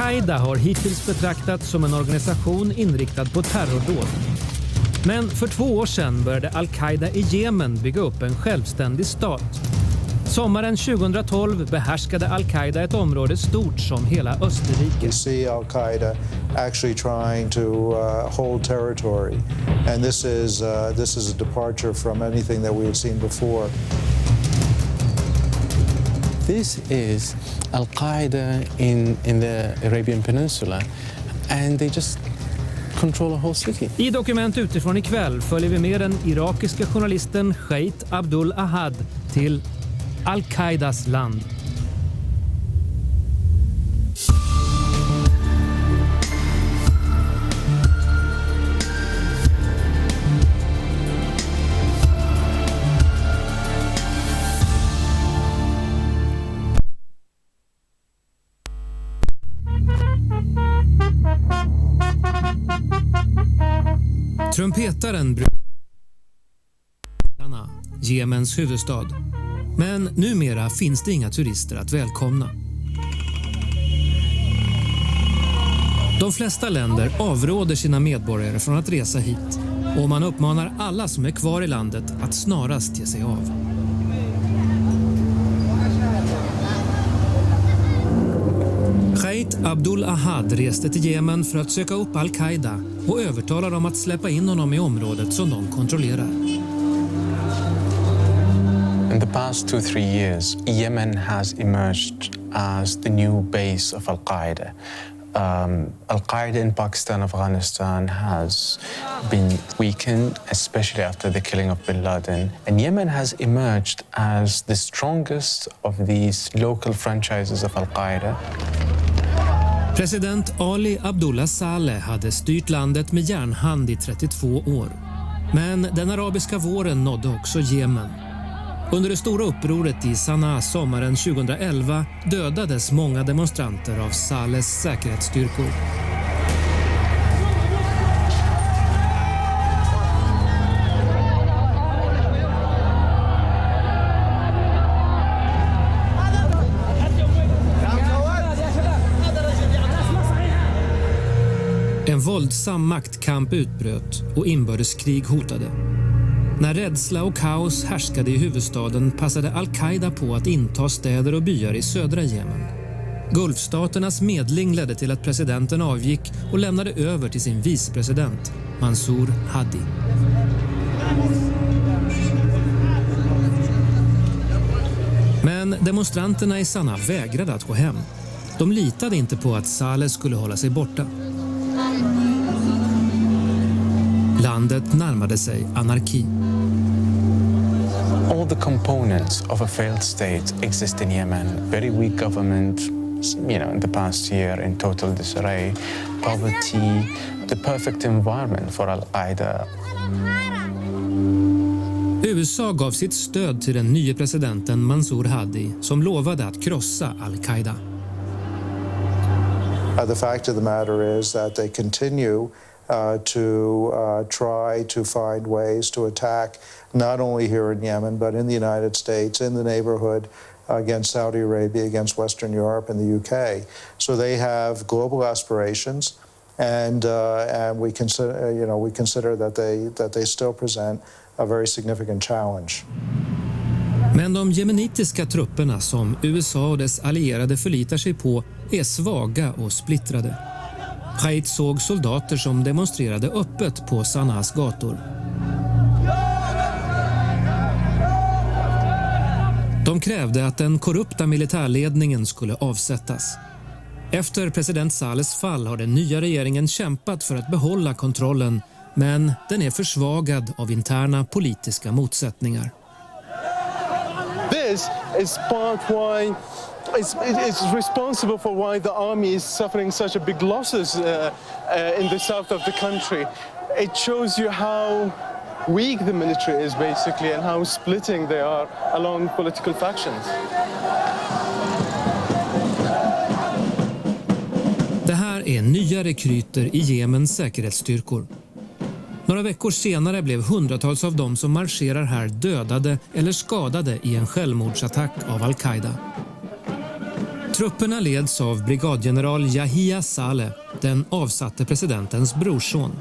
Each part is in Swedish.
Qaida har hittills betraktats som en organisation inriktad på terrordåd. Men för 2 år sedan började Al-Qaida i Jemen bygga upp en självständig stat. Sommaren 2012 behärskade Al-Qaida ett område stort som hela Österrike. We see Al-Qaida actually trying to hold territory, and this is a departure from anything that we had seen before. This is Al-Qaida in the Arabian Peninsula, and they just control a whole city. I Dokument utifrån ikväll följer vi med den irakiska journalisten Qaida Abdul Ahad till Al-Qaidas land. Trumpetaren Jemens huvudstad. Men numera finns det inga turister att välkomna. De flesta länder avråder sina medborgare från att resa hit och man uppmanar alla som är kvar i landet att snarast ge sig av. Qaida Abdul Ahad reste till Jemen för att söka upp Al-Qaida och övertala dem att släppa in honom i området som de kontrollerar. In the past 2-3 years, Yemen has emerged as the new base of Al-Qaida. Al-Qaida in Pakistan and Afghanistan has been weakened, especially after the killing of bin Laden. And Yemen has emerged as the strongest of these local franchises of Al-Qaida. President Ali Abdullah Saleh hade styrt landet med järnhand i 32 år. Men den arabiska våren nådde också Jemen. Under det stora upproret i Sanaa sommaren 2011 dödades många demonstranter av Salehs säkerhetsstyrkor. En våldsam maktkamp utbröt och inbördeskrig hotade. När rädsla och kaos härskade i huvudstaden passade Al-Qaida på att inta städer och byar i södra Jemen. Gulfstaternas medling ledde till att presidenten avgick och lämnade över till sin vicepresident, Mansour Hadi. Men demonstranterna i Sanaa vägrade att gå hem. De litade inte på att Saleh skulle hålla sig borta. Landet närmade sig anarki. All the components of a failed state exist in Yemen. Very weak government, in the past year in total disarray, poverty, the perfect environment for Al-Qaida. USA gav sitt stöd till den nye presidenten Mansour Hadi som lovade att krossa Al-Qaida. The fact of the matter is that they continue to try to find ways to attack not only here in Yemen but in the United States, in the neighborhood, against Saudi Arabia, against Western Europe and the UK. So they have global aspirations, and we consider that they still present a very significant challenge. Men de jemenitiska trupperna som USA och dess allierade förlitar sig på är svaga och splittrade. Qaida såg soldater som demonstrerade öppet på Sanaas gator. De krävde att den korrupta militärledningen skulle avsättas. Efter president Salehs fall har den nya regeringen kämpat för att behålla kontrollen, men den är försvagad av interna politiska motsättningar. This is part why it's responsible for why the army is suffering such a big losses in the south of the country. It shows you how weak the military is basically and how splitting they are along political factions. Det här är nya rekryter i Jemens säkerhetsstyrkor. Några veckor senare blev hundratals av dem som marscherar här dödade eller skadade i en självmordsattack av Al-Qaida. Trupperna leds av brigadgeneral Yahya Saleh, den avsatte presidentens brorson.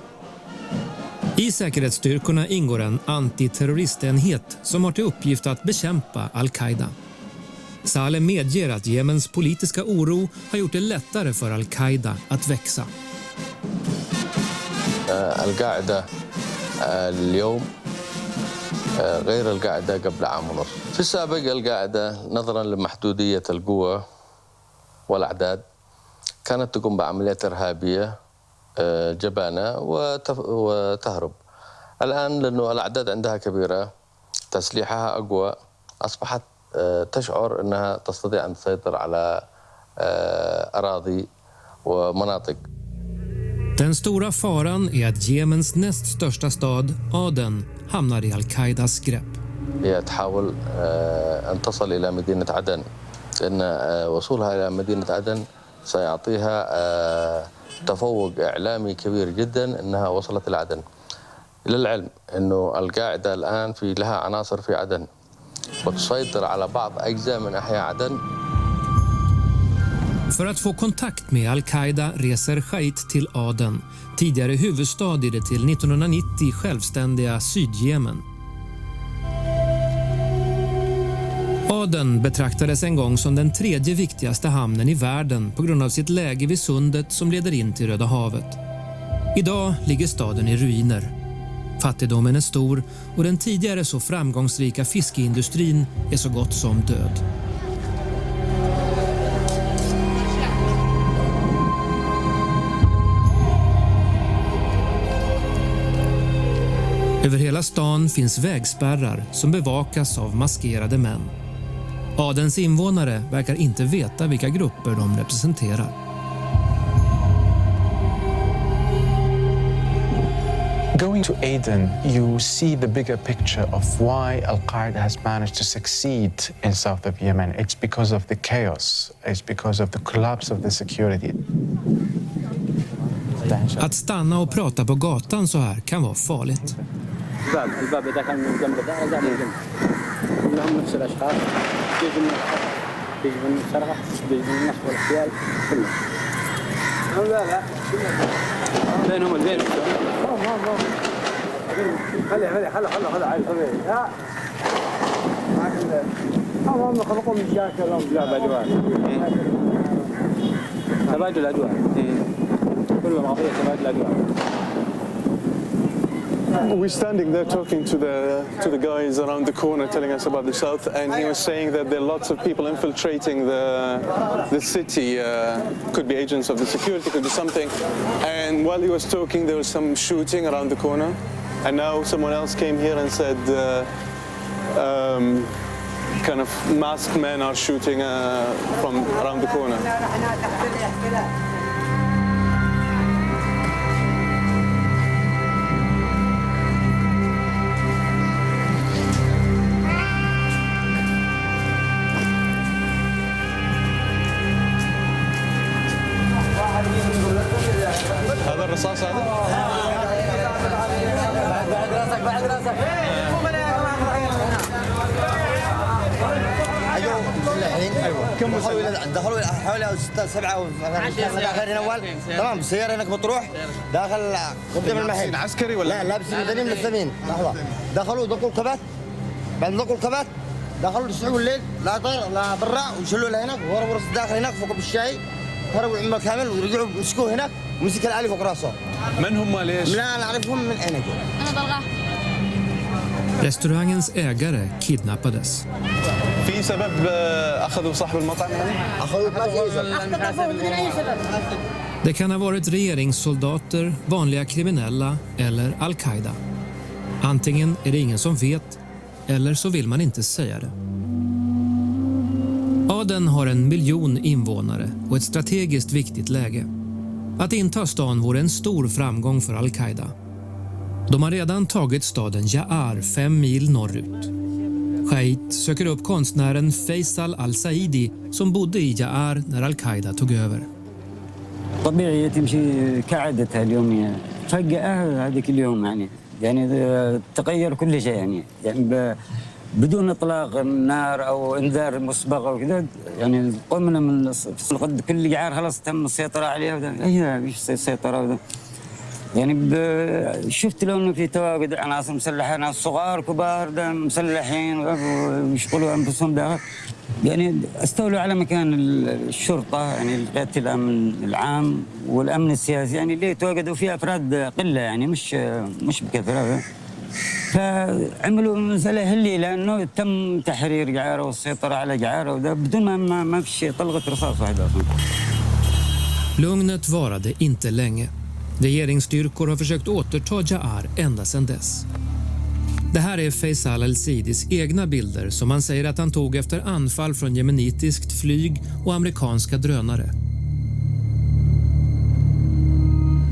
I säkerhetsstyrkorna ingår en antiterroristenhet som har till uppgift att bekämpa al-Qaida. Saleh medger att Jemens politiska oro har gjort det lättare för al-Qaida att växa. القاعدة اليوم غير القاعدة قبل عام ونص. في السابق القاعدة نظرا لمحدودية القوة والأعداد كانت تقوم بعمليات إرهابية جبانة وتهرب. الآن لأنه الأعداد عندها كبيرة تسليحها أقوى أصبحت تشعر أنها تستطيع أن تسيطر على أراضي ومناطق. Den stora faran är att Jemens näst största stad, Aden, hamnar i al-Qaidas grepp. هي تحاول أن تصل إلى مدينة عدن لأن وصولها إلى مدينة عدن سيعطيها تفوق إعلامي كبير جدا أنها وصلت إلى عدن. للعلم أنه القاعدة الآن لها عناصر في عدن وتسيطر على بعض أجزاء من أحياء عدن. För att få kontakt med al-Qaida reser Shait till Aden, tidigare huvudstad i det till 1990 självständiga Sydjemen. Aden betraktades en gång som den tredje viktigaste hamnen i världen på grund av sitt läge vid sundet som leder in till Röda havet. Idag ligger staden i ruiner. Fattigdomen är stor och den tidigare så framgångsrika fiskeindustrin är så gott som död. Över hela stan finns vägspärrar som bevakas av maskerade män. Adens invånare verkar inte veta vilka grupper de representerar. Going to Aden, you see the bigger picture of why al-Qaida has managed to succeed in south of Yemen. It's because of the chaos. It's because of the collapse of the security. Att stanna och prata på gatan så här kan vara farligt. الباب إذا كان من جنب ده هذا من جنب كلهم نفس الأشخاص بيجي من السرقة بيجي من النصب والاحتيال كله لا بينهم البين خلي عايز لا هم خلقوا من شاكل لهم لا بدوان تبادل الأدوار كل ما فيه تبادل الأدوار. We're standing there talking to the guys around the corner telling us about the south, and he was saying that there are lots of people infiltrating the city, could be agents of the security, could be something. And while he was talking, there was some shooting around the corner, and now someone else came here and said kind of masked men are shooting from around the corner. هذا الرصاص هذا؟ بعد راسك ايوه كم دخلوا حوالي 6 7 غير اول تمام السياره هناك بتروح داخل قدام المحل عسكري ولا لا لابس مدني ملثمين لحظه دخلوا دقوا الكبات بعد دقوا الكبات دخلوا يسعوا الليل لا طير لا برا وشلوا له هناك وهربوا رص الداخل هناك فوق بالشاي هربوا العمر كامل ورجعوا مسكوه هناك ومسك العالي فوق راسه. من هم ليش؟ لا نعرفهم من عينك. أنا ضلغة. Restaurangens ägare kidnappades. في سبب أخذوا صاحب المطعم يعني؟ أخذوا ما Det kan ha varit regeringssoldater, vanliga kriminella eller al-Qaida. Antingen är det ingen som vet eller så vill man inte säga det. Aden har 1 miljon invånare och ett strategiskt viktigt läge. Att inta stan vore en stor framgång för al-Qaida. De har redan tagit staden Ja'ar 5 mil norrut. Shait söker upp konstnären Faisal al-Saidi som bodde i Ja'ar när al-Qaida tog över. طبيعي تمشي كعادتها اليومية فجأة هذيك اليوم يعني تغير كل شيء يعني بدون اطلاق النار او انذار مسبق او كذا، يعني قمنا من كل جعار خلاص تم السيطره عليها. هي مش سيطره يعني شفت لو انه في تواجد عناصر مسلحه، ناس صغار كبار مسلحين ويشغلوا انفسهم داخل، يعني استولوا على مكان الشرطه، يعني قياده الامن العام والامن السياسي، يعني اللي تواجدوا فيه افراد قله، يعني مش بكثره. فعملوا مسألة هلي لأنه تم تحرير جعارة والسيطرة على جعارة وده بدون ما في طلقة رصاص واحدة أصلا. Lugnet varade inte länge. Regeringsstyrkor har försökt återta Jaar ända sedan dess. Det här är Faisal al-Sidis egna bilder som han säger att han tog efter anfall från jemenitiskt flyg och amerikanska drönare.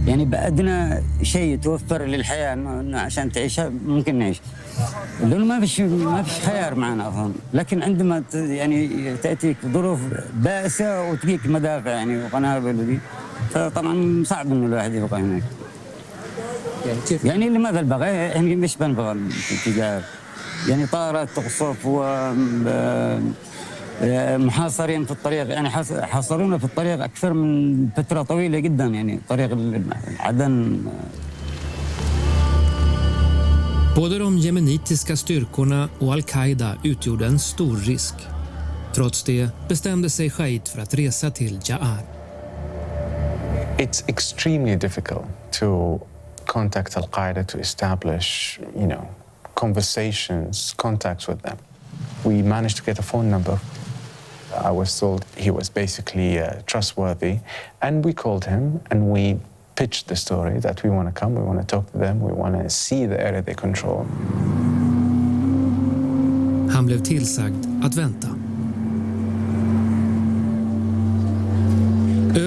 يعني بأدنى شيء يتوفر للحياة إنه عشان تعيش ممكن نعيش، لأنه ما فيش خيار معنا أصلا. لكن عندما يعني تأتيك ظروف بائسة وتجيك مدافع يعني وقنابل ودي، فطبعا صعب إنه الواحد يبقى هناك. يعني لماذا البغي؟ يعني مش بنبغى الاتجاه، يعني طائرات تقصف محاصرين في الطريق، يعني حاصرونا في الطريق أكثر من فترة طويلة جدا، يعني طريق عدن. Både de jemenitiska styrkorna och al-Qaida utgjorde en stor risk. Trots det bestämde sig Shaid för att resa till Jaar. It's extremely difficult to contact al-Qaida to establish, contacts with them. We managed to get a phone number. I was told he was basically trustworthy, and we called him and we pitched the story that we want to come, we want to talk to them, we want to see the area they control. Han blev tillsagd att vänta.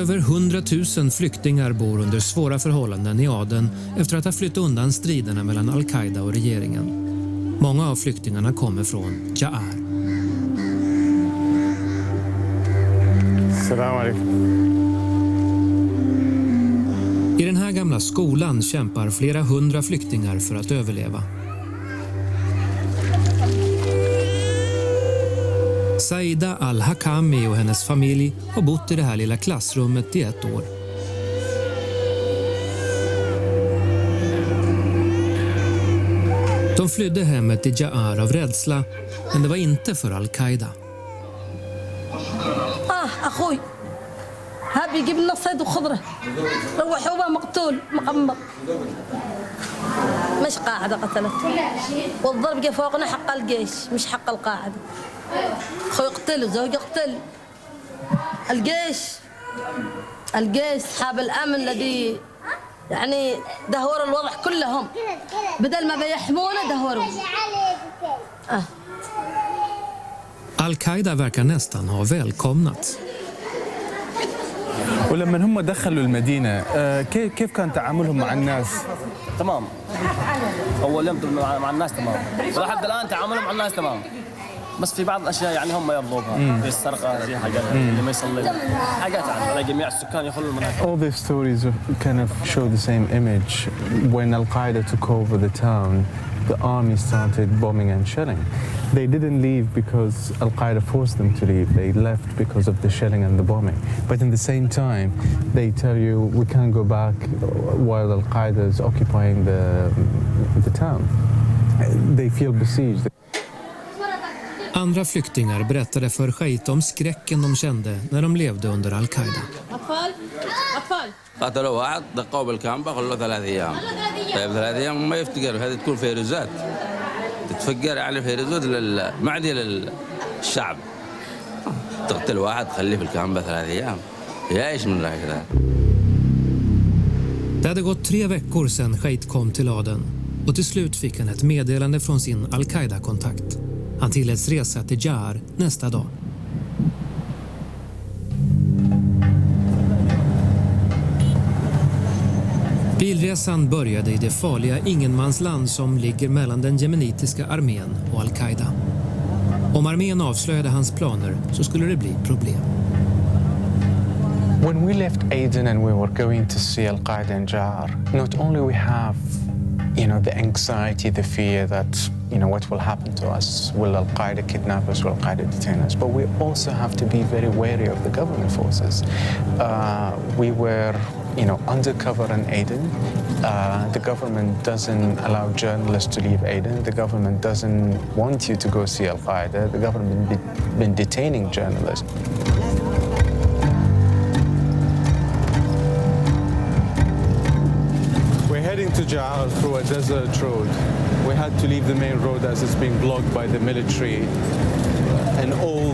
Över 100 000 flyktingar bor under svåra förhållanden i Aden efter att ha flytt undan striderna mellan al-Qaida och regeringen. Många av flyktingarna kommer från Jaar. I den här gamla skolan kämpar flera hundra flyktingar för att överleva. Saida al-Hakami och hennes familj har bott i det här lilla klassrummet i 1 år. De flydde hemmet i Jaar av rädsla, men det var inte för al-Qaida. أخوي ها بيجيب لنا صيد وخضرة، روحوها مقتول مقمر، مش قاعدة قتلت، والضرب جا فوقنا حق الجيش مش حق القاعدة. أخوي قتل وزوجي قتل. الجيش أصحاب الأمن الذي يعني دهوروا الوضع كلهم، بدل ما بيحمونا دهوروا. Al-Qaida verkar nästan ha välkomnat. ولما هم دخلوا المدينة كيف كان تعاملهم مع الناس؟ تمام. أول يوم مع الناس تمام، ولحد الآن تعاملهم مع الناس تمام. بس في بعض الأشياء يعني هم يرضوها، زي السرقة، زي حاجات اللي ما يصلي، حاجات على جميع السكان يخلوا المناطق. All these stories kind of show the same image. When al-Qaida took over the town, the army started bombing and shelling. They didn't leave because al-Qaida forced them to leave. They left because of the shelling and the bombing. But in the same time, they tell you we can't go back while al-Qaida is occupying the town. They feel besieged. Andra flyktingar berättade för Shaid om skräcken de kände när de levde under al-Qaida. قتلوا واحد دقوا بالكامبة خلوا 3 أيام. طيب 3 أيام ما يفتقر، هذه تكون فيروزات تتفجر على فيروزات معدي للشعب. تقتل واحد خليه في الكامبة 3 أيام. يعيش من الله كذا. Det hade gått 3 veckor sedan Shaid kom till Aden och till slut fick han ett meddelande från sin al-Qaida-kontakt. Han tilläts resa till Jaar nästa dag. Bilresan började i det farliga ingenmansland som ligger mellan den jemenitiska armén och al-Qaida. Om armén avslöjade hans planer så skulle det bli problem. When we left Aden and we were going to see al-Qaida in Jaar, not only we have the anxiety, the fear that, what will happen to us? Will Al-Qaeda kidnap us? Will Al-Qaeda detain us? But we also have to be very wary of the government forces. We were, undercover in Aden. The government doesn't allow journalists to leave Aden. The government doesn't want you to go see Al-Qaeda. The government been detaining journalists. Heading to Ja'ar through a desert road. We had to leave the main road as it's being blocked by the military. And all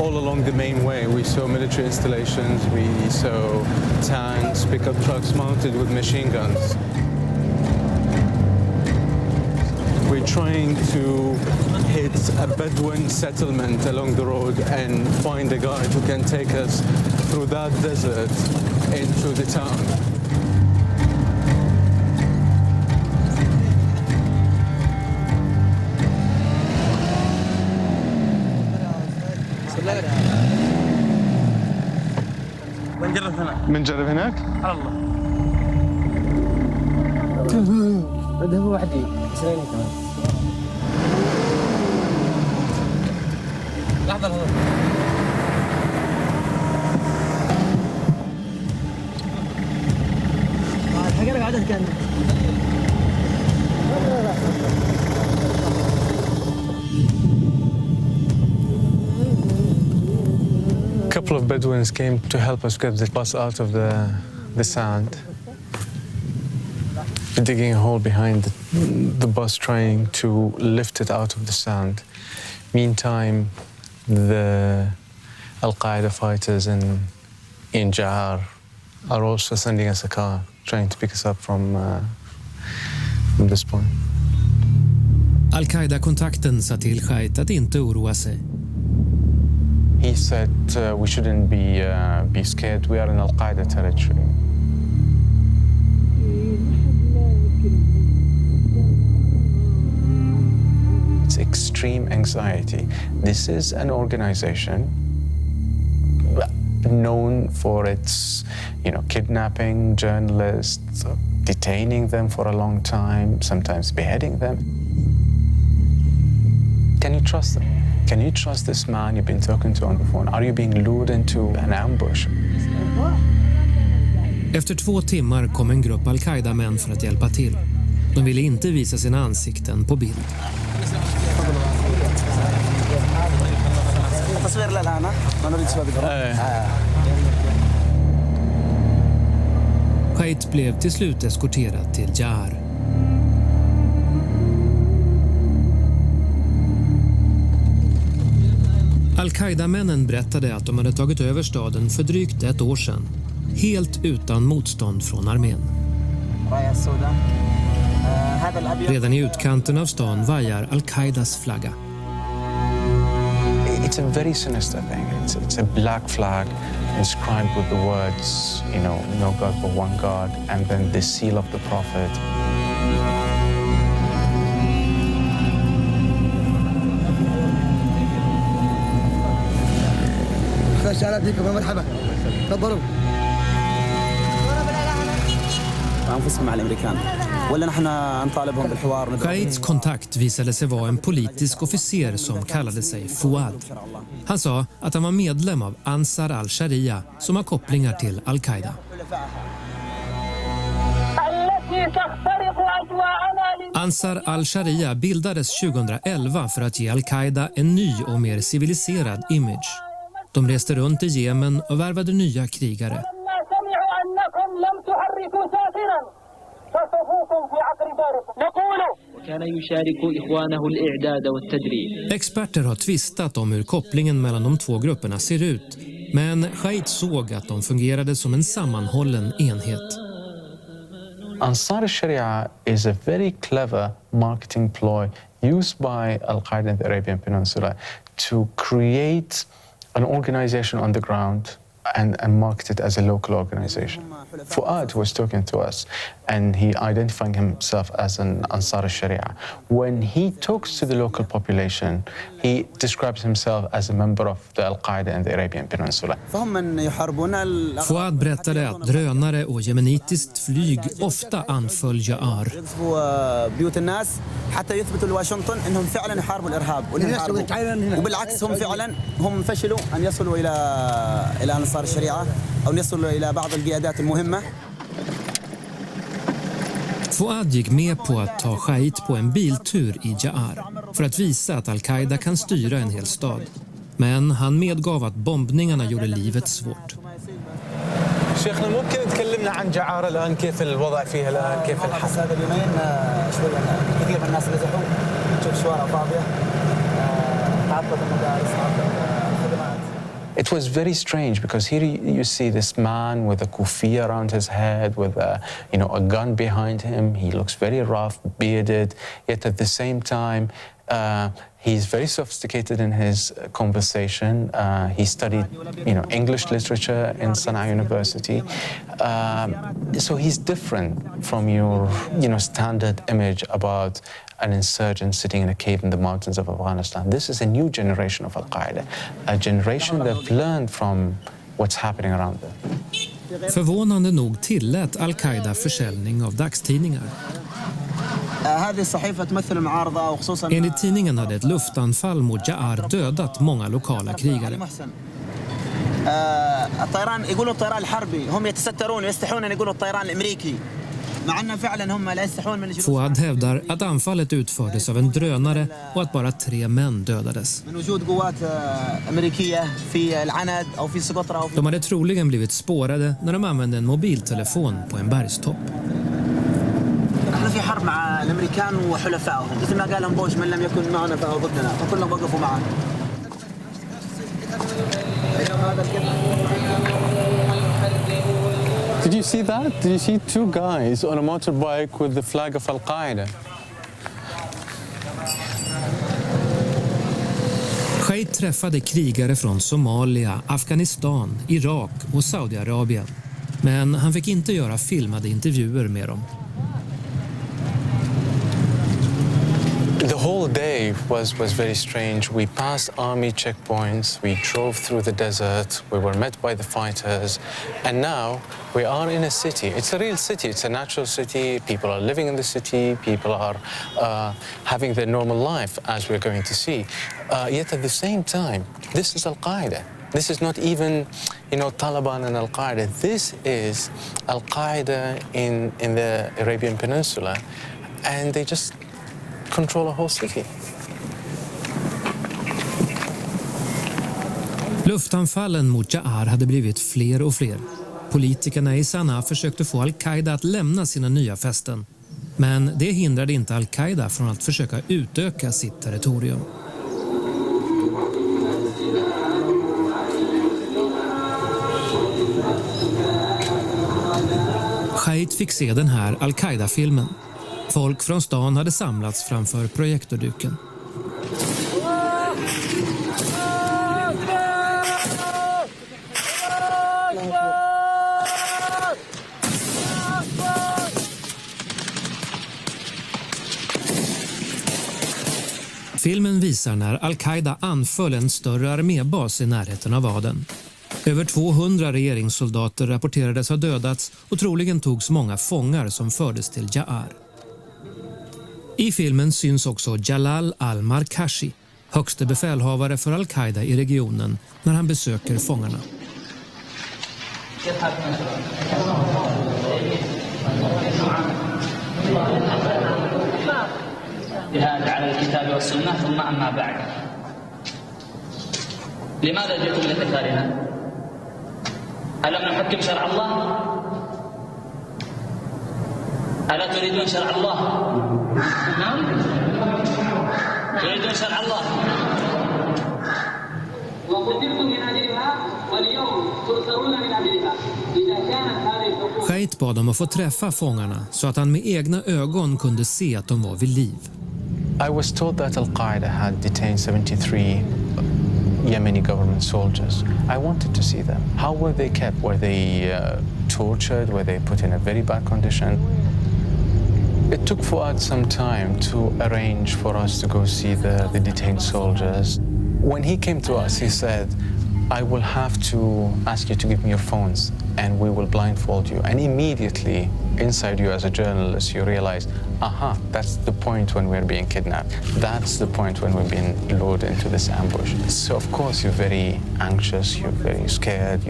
along the main way, we saw military installations, we saw tanks, pickup trucks mounted with machine guns. We're trying to hit a Bedouin settlement along the road and find a guide who can take us through that desert into the town. بنجرب هناك؟ على الله. ده هو وحدي سنين كمان. لحظة لحظة. الحقيقة لك عدد كان. A couple of Bedouins came to help us get the bus out of the sand. Digging a hole behind the bus, trying to lift it out of the sand. Meantime, the Al-Qaeda fighters in Ja'ar are also sending us a car, trying to pick us up from this point. Al-Qaida-kontakten sa till Qaida att inte oroa sig. He said we shouldn't be scared. We are in Al-Qaeda territory. It's extreme anxiety. This is an organization known for its, kidnapping journalists, detaining them for a long time, sometimes beheading them. Can you trust them? Can you trust this man you've been talking to on the phone? Are you being lured into an ambush? Efter 2 timmar kom en grupp Al-Qaida-män för att hjälpa till. De ville inte visa sina ansikten på bild. Qaid blev till slut eskorterad till Ja'ar. Al-Qaida-männen berättade att de hade tagit över staden för drygt 1 år sedan. Helt utan motstånd från armén. Redan i utkanten av stan vajar Al-Qaidas flagga. It's a very sinister thing. It's a black flag inscribed with the words, no God but one God, and then the seal of the prophet. مرحبا تفضلوا أنفسهم مع الأمريكان ولا نحن نطالبهم بالحوار. Qaids kontakt visade sig vara en politisk officer som kallade sig Fouad. Han sa att han var medlem av Ansar al-Sharia som har kopplingar till Al-Qaida. Ansar al-Sharia bildades 2011 för att ge Al-Qaida en ny och mer civiliserad image. De reste runt i Jemen och värvade nya krigare. Experter har tvistat om hur kopplingen mellan de 2 grupperna ser ut, men Qaid såg att de fungerade som en sammanhållen enhet. Ansar al-Sharia is a very clever marketing ploy used by Al-Qaeda in the Arabian Peninsula to create an organization on the ground and market it as a local organization. Fuad was talking to us, and he identifying himself as an Ansar al-Sharia. When he talks to the local population, he describes himself as a member of the Al-Qaida in the Arabian Peninsula. Fuad berättade att drönare och jemenitiskt flyg ofta anföll Ja'ar. بيوت الناس حتى يثبتوا لواشنطن انهم فعلا يحاربوا الارهاب وبالعكس هم فعلا هم فشلوا ان يصلوا الى انصار الشريعه او يصلوا الى بعض القيادات المهمه. Fuad gick med på att ta Shait på en biltur i Ja'ar för att visa att Al-Qaida kan styra en hel stad. Men han medgav att bombningarna gjorde livet svårt. شيخنا ممكن تكلمنا عن جعارة الآن كيف الوضع فيها الآن كيف الحال؟ هذا اليومين شوي كثير من الناس نزحوا تشوف شوارع فاضية تعطلت المدارس تعطلت الخدمات. It was very strange because here you see this man with a kufi around his head, with a gun behind him. He looks very rough, bearded, yet at the same time, he's very sophisticated in his conversation. He studied, English literature in Sana'a University. So he's different from your, standard image about an insurgent sitting in a cave in the mountains of Afghanistan. This is a new generation of Al-Qaida, a generation that learned from what's happening around them. Förvånande nog tillät Al-Qaida försäljning av dagstidningar. Enligt tidningen hade ett luftanfall mot Ja'ar dödat många lokala krigare. الطيران يقولوا الطيران الحربي هم يتسترون ويستحون ان يقولوا الطيران الامريكي مع ان فعلا هم لا يستحون من Fuad hävdar att anfallet utfördes av en drönare och att bara 3 män dödades. De hade troligen blivit spårade när de använde en mobiltelefon på en bergstopp. احنا في حرب مع الامريكان وحلفائهم مثل ما قال لهم بوش من لم يكن معنا فهو ضدنا فكلهم وقفوا معنا. Did you see that? Did you see 2 guys on a motorbike with the flag of Al-Qaida? Shait träffade krigare från Somalia, Afghanistan, Irak och Saudiarabien. Men han fick inte göra filmade intervjuer med dem. The whole day was very strange. We passed army checkpoints, we drove through the desert, we were met by the fighters, and now we are in a city. It's a real city, it's a natural city. People are living in the city, people are having their normal life, as we're going to see. Yet at the same time, this is Al-Qaeda. This is not even, Taliban and Al-Qaeda. This is Al-Qaeda in the Arabian Peninsula, and they just control a whole city. Luftanfallen mot Ja'ar hade blivit fler och fler. Politikerna i Sana'a försökte få Al-Qaida att lämna sina nya fästen. Men det hindrade inte Al-Qaida från att försöka utöka sitt territorium. Shait fick se den här Al-Qaida-filmen. Folk från stan hade samlats framför projektorduken. Filmen visar när Al-Qaida anföll en större armébas i närheten av Aden. Över 200 regeringssoldater rapporterades ha dödats och troligen togs många fångar som fördes till Ja'ar. I filmen syns också Jalal al-Markashi, högste befälhavare för Al-Qaida i regionen, när han besöker fångarna. جهاد على الكتاب والسنة ثم أما بعد لماذا جئتم لقتالنا؟ ألم نحكم شرع الله؟ ألا تريدون شرع الله؟ نعم تريدون شرع الله وقتلتم من أجلها واليوم ترسلون من أجلها إذا كانت هذه الحقوق. Shait bad dem att få träffa fångarna så att han med egna ögon kunde se att de var vid liv. I was told that Al-Qaeda had detained 73 Yemeni government soldiers. I wanted to see them. How were they kept? Were they tortured? Were they put in a very bad condition? It took Fuad some time to arrange for us to go see the detained soldiers. When he came to us, he said, I will have to ask you to give me your phones and we will blindfold you. And immediately, inside you as a journalist, you realize, aha, that's the point when we're being kidnapped. That's the point when we're being lured into this ambush. So of course you're very anxious, you're very scared,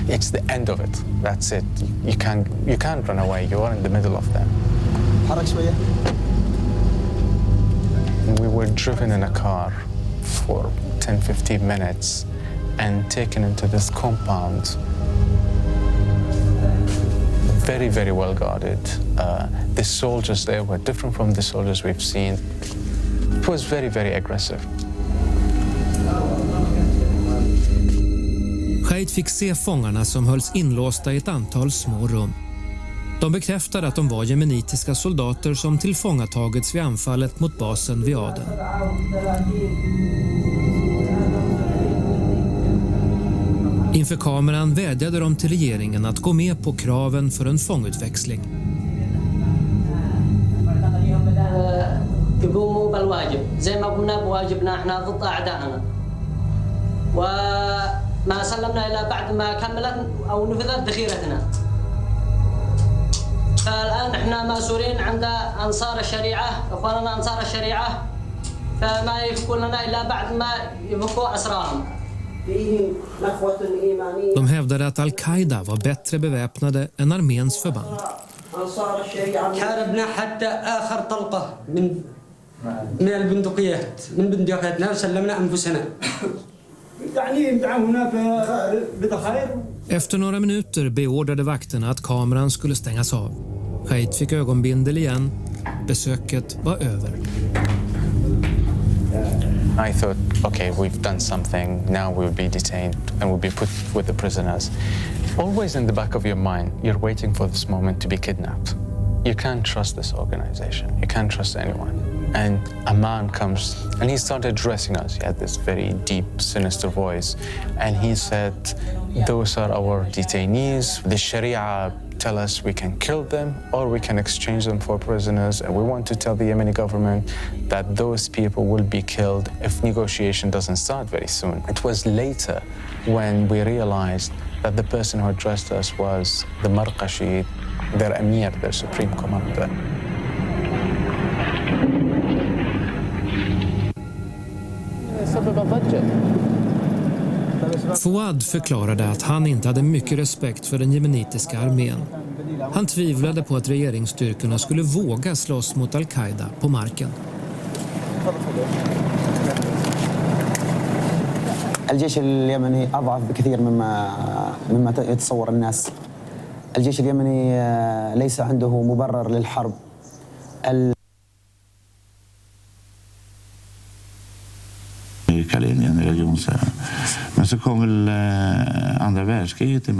it's the end of it. That's it. You can't run away, you are in the middle of them. We were driven in a car for 10-15 minutes and taken into this compound, very, very well guarded. The soldiers there were different from the soldiers we've seen. It was very, very aggressive. Qaid fick se fångarna som hölls inlåsta i ett antal små rum. De bekräftade att de var jemenitiska soldater som tillfångatagits vid anfallet mot basen vid Aden. Inför kameran vädjade de till regeringen att gå med på kraven för en fångutväxling. يقوموا بالواجب زي ما قمنا بواجبنا احنا ضد اعدائنا وما سلمنا الى بعد ما كملت او نفذت ذخيرتنا. فالان احنا ماسورين عند انصار الشريعه، اخواننا انصار الشريعه، فما يفكون لنا الا بعد ما يفكوا اسراهم. De hävdade att Al-Qaida var bättre beväpnade än arméns förband. حاربنا حتى آخر طلقة من البندقيات من بندقياتنا وسلمنا أنفسنا. Efter några minuter beordrade vakterna att kameran skulle stängas av. Qaid fick ögonbindel igen. Besöket var över. I thought, okay, we've done something. Now we'll be detained and we'll be put with the prisoners. Always in the back of your mind, you're waiting for this moment to be kidnapped. You can't trust this organization. You can't trust anyone. And a man comes and he started addressing us. He had this very deep, sinister voice. And he said, those are our detainees. The Sharia tell us we can kill them or we can exchange them for prisoners. And we want to tell the Yemeni government that those people will be killed if negotiation doesn't start very soon. It was later when we realized that the person who addressed us was the Marqashi, their emir, their supreme commander. Fuad förklarade att han inte hade mycket respekt för den jemenitiska armén. Han tvivlade på att regeringsstyrkorna skulle våga slåss mot Al-Qaida på marken. الجيش اليمني أضعف بكثير مما يتصور الناس. الجيش اليمني ليس عنده مبرر للحرب. Linjen religionslära. Men så kom väl andra världskriget emellan.